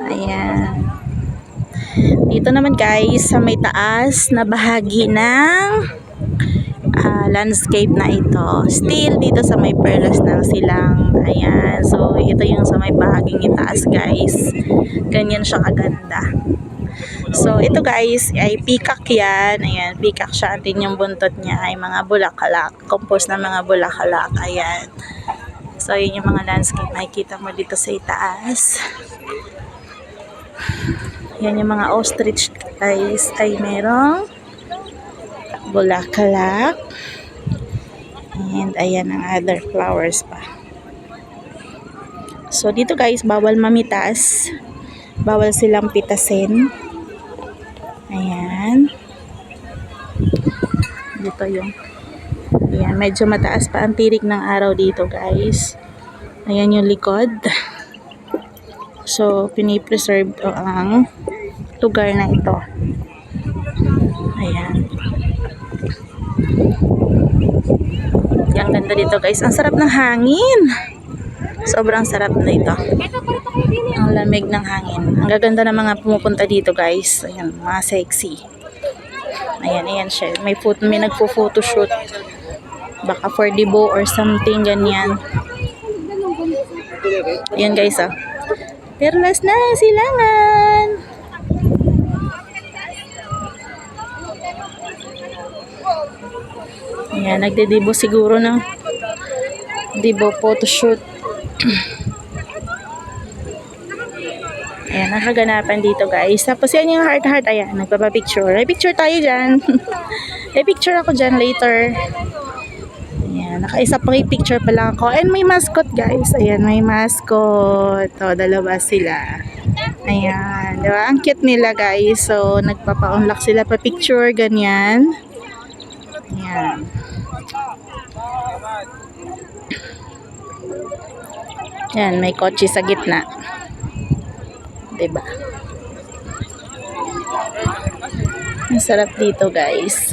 Ayan. Dito naman guys, sa may taas na bahagi ng landscape na ito. Still dito sa may perlas ng silang. Ayan. So, ito yung sa may bahaging itaas guys. Ganyan siya kaganda. So, ito guys, ay peacock yan. Ayan, peacock siya. Atin yung buntot niya ay mga bulaklak. Composed na mga bulaklak. Ayan. So, yun yung mga landscape makikita mo dito sa itaas. Yan yung mga ostrich guys ay merong bulaklak. And ayan ang other flowers pa. So, dito guys, bawal mamitas. Bawal silang pitasin. Ayan. Dito yung ayan, medyo mataas pa ang tirik ng araw dito guys. Ayan yung likod. So, pinipreserve ang lugar na ito. Ayan. Ang ganda dito guys. Ang sarap ng hangin. Sobrang sarap na ito. Ang lamig ng hangin. Ang gaganda ng mga pumupunta dito guys. Ayan, mga sexy. Ayan, ayan siya. May nagpo-photoshoot. Baka for debo or something ganyan. Ayan guys ah. Perlas na silangan. Ayan, nagde-debo siguro ng debo photoshoot. Ayan, nakaganapan dito guys. Tapos yan yung heart. Ayan, nagpapapicture. Ay, picture tayo dyan. Ay, picture ako dyan later. Ayan, nakaisa pang picture pa lang ako. And may mascot guys. Ayan, may mascot. O, dalawa sila. Ayan, diba? Ang cute nila guys. So, nagpapa-unlock sila pa picture, ganyan. Ayan. Ayan, may kotse sa gitna. Diba? Ang sarap dito guys.